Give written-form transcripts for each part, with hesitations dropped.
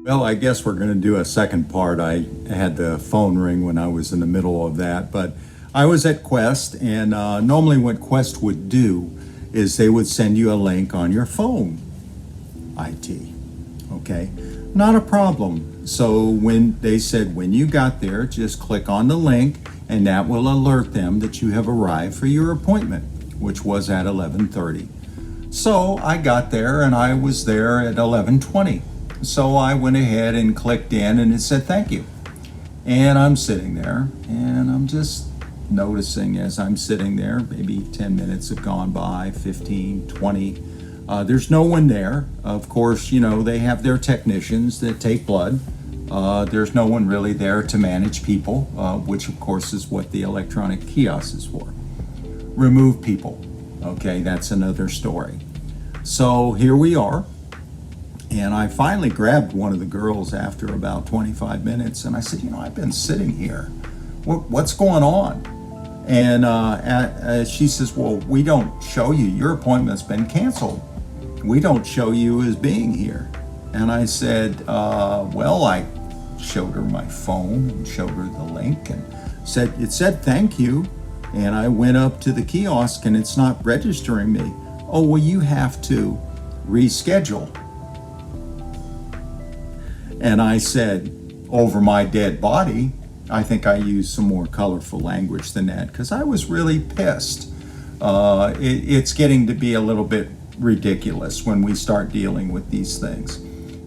Well, I guess we're going to do a second part. I had the phone ring when I was in the middle of that, but I was at Quest, and normally what Quest would do is they would send you a link on your phone. IT, okay? Not a problem. So when they said when you got there, just click on the link, and that will alert them that you have arrived for your appointment, which was at 11:30. So I got there, and I was there at 11:20. So I went ahead and clicked in, and it said thank you. And I'm sitting there, and I'm just noticing as I'm sitting there, maybe 10 minutes have gone by, 15, 20. There's no one there. Of course, you know, they have their technicians that take blood. There's no one really there to manage people, which of course is what the electronic kiosk is for. Remove people. Okay, that's another story. So here we are. And I finally grabbed one of the girls after about 25 minutes, and I said, you know, I've been sitting here. What's going on? And she says, well, we don't show you. Your appointment's been canceled. We don't show you as being here. And I said, well, I showed her my phone and showed her the link and said, it said thank you. And I went up to the kiosk and it's not registering me. Oh, well, you have to reschedule. And I said, over my dead body. I think I used some more colorful language than that because I was really pissed. It's getting to be a little bit ridiculous when we start dealing with these things.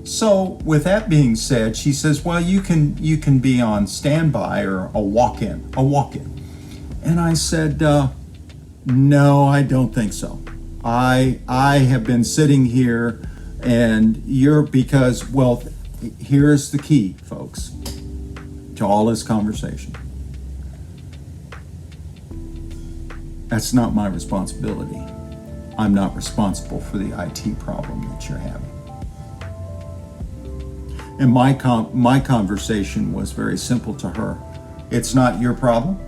So with that being said, she says, well, you can be on standby or a walk-in. And I said, no, I don't think so. I have been sitting here and well, here's the key, folks, to all this conversation. That's not my responsibility. I'm not responsible for the IT problem that you're having. And my conversation was very simple to her. It's not your problem,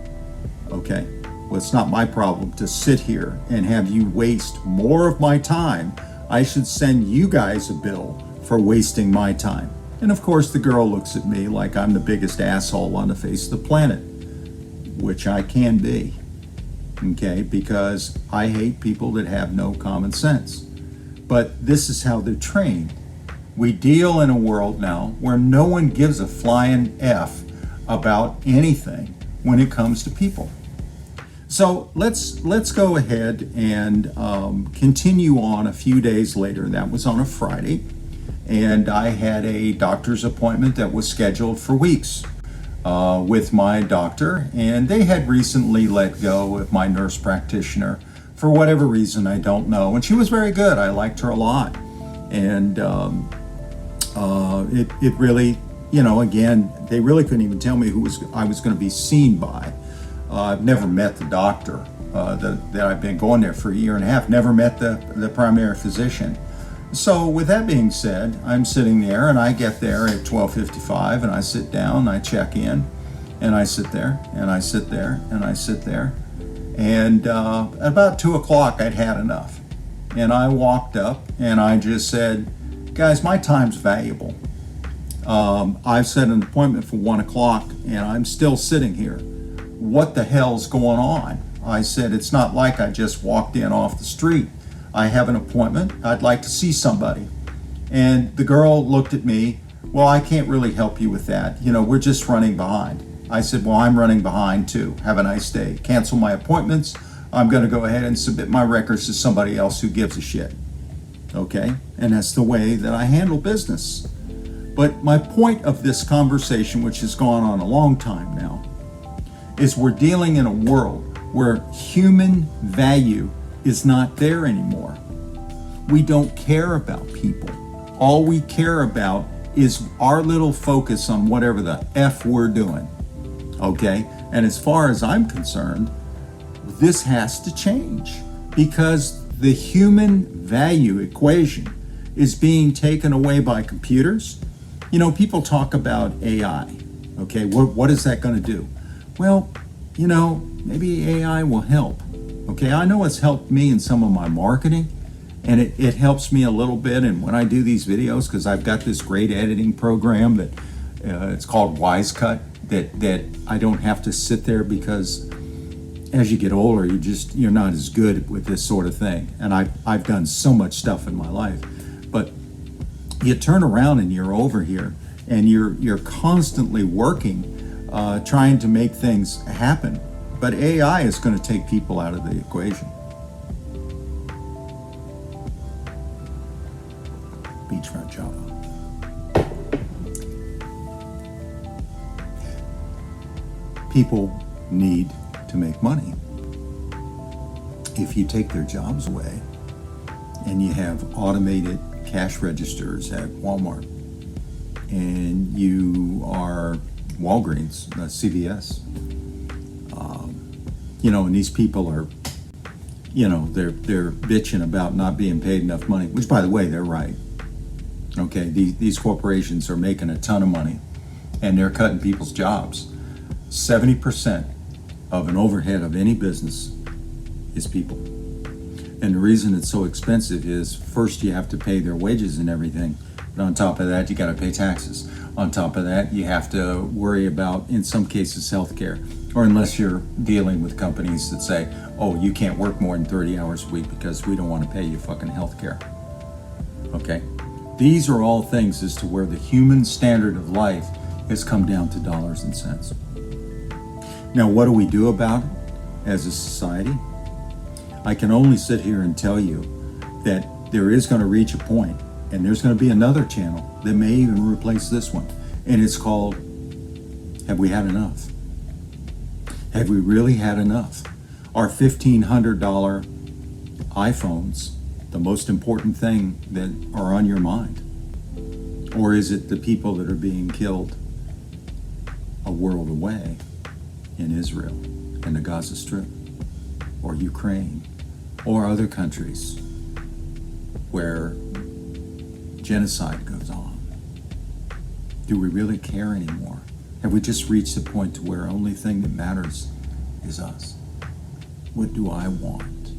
okay? Well, it's not my problem to sit here and have you waste more of my time. I should send you guys a bill for wasting my time. And of course, the girl looks at me like I'm the biggest asshole on the face of the planet, which I can be, okay? Because I hate people that have no common sense. But this is how they're trained. We deal in a world now where no one gives a flying F about anything when it comes to people. So let's go ahead and continue on a few days later. That was on a Friday. And I had a doctor's appointment that was scheduled for weeks with my doctor, and they had recently let go of my nurse practitioner for whatever reason, I don't know. And she was very good. I liked her a lot. And it really, you know, again, they really couldn't even tell me who I was going to be seen by. I've never met the doctor that I've been going there for a year and a half, never met the primary physician. So with that being said, I'm sitting there and I get there at 12:55 and I sit down, I check in, and I sit there and I sit there and I sit there. And at about 2 o'clock, I'd had enough. And I walked up and I just said, guys, my time's valuable. I've set an appointment for 1 o'clock and I'm still sitting here. What the hell's going on? I said, it's not like I just walked in off the street. I have an appointment. I'd like to see somebody. And the girl looked at me. Well, I can't really help you with that. You know, we're just running behind. I said, well, I'm running behind too. Have a nice day. Cancel my appointments. I'm going to go ahead and submit my records to somebody else who gives a shit. Okay? And that's the way that I handle business. But my point of this conversation, which has gone on a long time now, is we're dealing in a world where human value is not there anymore. We don't care about people. All we care about is our little focus on whatever the F we're doing, okay? And as far as I'm concerned, this has to change because the human value equation is being taken away by computers. You know, people talk about AI, okay? What is that going to do? Well, you know, maybe AI will help. Okay, I know it's helped me in some of my marketing, And it helps me a little bit. And when I do these videos, because I've got this great editing program that it's called WiseCut, that I don't have to sit there, because as you get older, you're not as good with this sort of thing. And I've done so much stuff in my life, but you turn around and you're over here and you're constantly working, trying to make things happen. But AI is going to take people out of the equation. Beachfront Java. People need to make money. If you take their jobs away and you have automated cash registers at Walmart, and you are Walgreens, CVS, and these people are, they're bitching about not being paid enough money, which, by the way, they're right. Okay, these corporations are making a ton of money, and they're cutting people's jobs. 70% of an overhead of any business is people. And the reason it's so expensive is, first you have to pay their wages and everything, but on top of that you got to pay taxes. On top of that you have to worry about, in some cases, healthcare, or unless you're dealing with companies that say, oh, you can't work more than 30 hours a week because we don't want to pay you fucking healthcare. Okay, these are all things as to where the human standard of life has come down to dollars and cents. Now, what do we do about it as a society? I can only sit here and tell you that there is going to reach a point, and there's going to be another channel that may even replace this one. And it's called, Have We Had Enough? Have we really had enough? Are $1,500 iPhones the most important thing that are on your mind? Or is it the people that are being killed a world away in Israel and the Gaza Strip, or Ukraine, or other countries where genocide goes on? Do we really care anymore? Have we just reached the point to where only thing that matters is us? What do I want?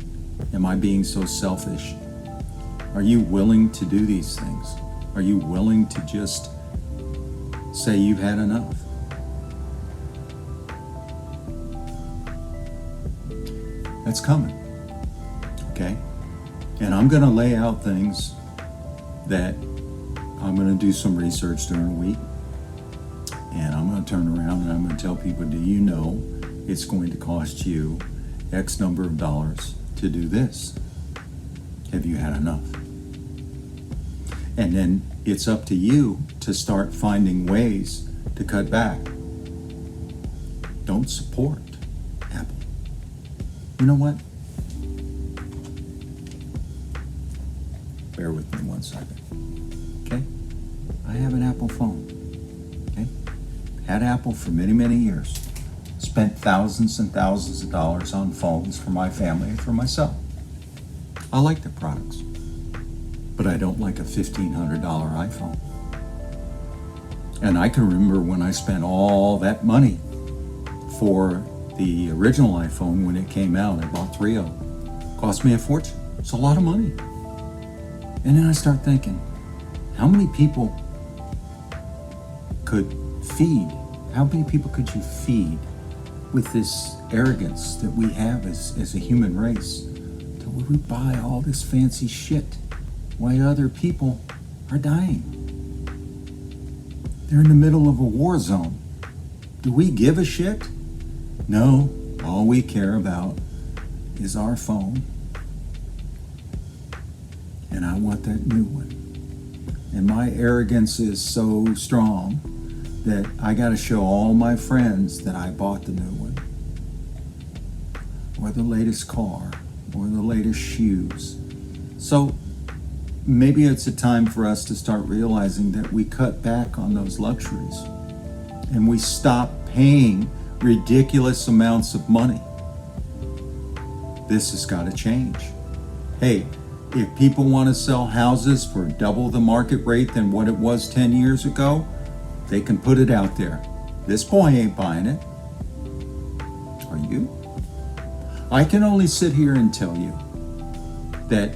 Am I being so selfish? Are you willing to do these things? Are you willing to just say you've had enough? That's coming, okay? And I'm going to lay out things that I'm going to do some research during the week, and I'm going to turn around and I'm going to tell people, do you know it's going to cost you X number of dollars to do this? Have you had enough? And then it's up to you to start finding ways to cut back. Don't support Apple. You know what? Bear with me 1 second. Okay? I have an Apple phone. Okay? Had Apple for many, many years. Spent thousands and thousands of dollars on phones for my family and for myself. I like the products, but I don't like a $1,500 iPhone. And I can remember when I spent all that money for the original iPhone when it came out. I bought 3 of them. Cost me a fortune. It's a lot of money. And then I start thinking, how many people could feed? How many people could you feed with this arrogance that we have as a human race? To where we buy all this fancy shit while other people are dying. They're in the middle of a war zone. Do we give a shit? No, all we care about is our phone. And I want that new one. And my arrogance is so strong that I got to show all my friends that I bought the new one. Or the latest car, or the latest shoes. So maybe it's a time for us to start realizing that we cut back on those luxuries and we stop paying ridiculous amounts of money. This has got to change. Hey, if people want to sell houses for double the market rate than what it was 10 years ago, they can put it out there. This boy ain't buying it. Are you? I can only sit here and tell you that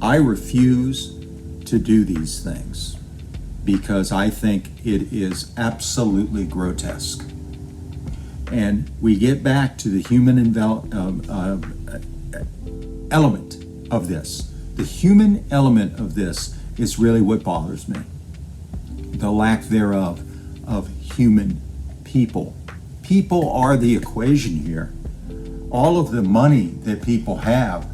I refuse to do these things because I think it is absolutely grotesque. And we get back to the human element of this. The human element of this is really what bothers me. The lack thereof of human people. People are the equation here. All of the money that people have,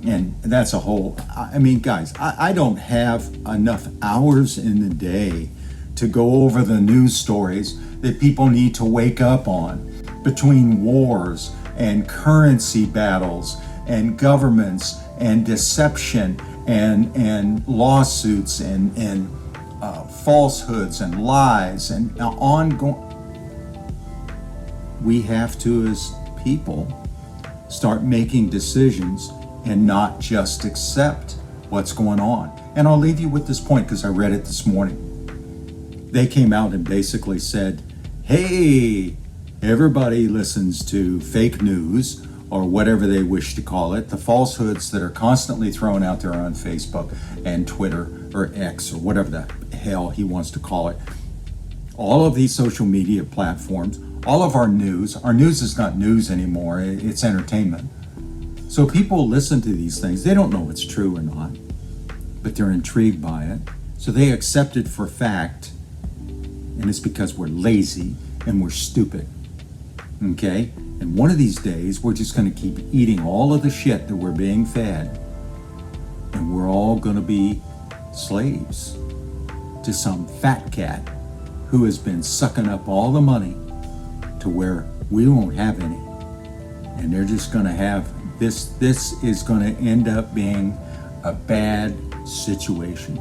and that's a whole, I mean, guys, I don't have enough hours in the day to go over the news stories that people need to wake up on between wars and currency battles and governments and deception and lawsuits and falsehoods and lies and ongoing. We have to, as people, start making decisions and not just accept what's going on. And I'll leave you with this point because I read it this morning. They came out and basically said, hey, everybody listens to fake news or whatever they wish to call it, the falsehoods that are constantly thrown out there on Facebook and Twitter or X or whatever the hell he wants to call it. All of these social media platforms, all of our news is not news anymore, it's entertainment. So people listen to these things, they don't know it's true or not, but they're intrigued by it. So they accept it for fact, and it's because we're lazy and we're stupid, okay? And one of these days, we're just gonna keep eating all of the shit that we're being fed, and we're all gonna be slaves to some fat cat who has been sucking up all the money to where we won't have any. And they're just gonna have, this is gonna end up being a bad situation.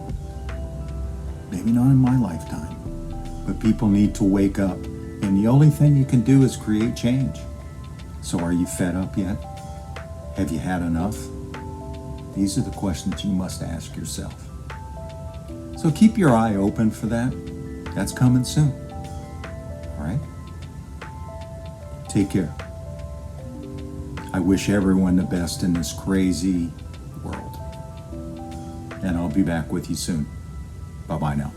Maybe not in my lifetime, but people need to wake up. And the only thing you can do is create change. So are you fed up yet? Have you had enough? These are the questions you must ask yourself. So keep your eye open for that. That's coming soon. All right? Take care. I wish everyone the best in this crazy world. And I'll be back with you soon. Bye-bye now.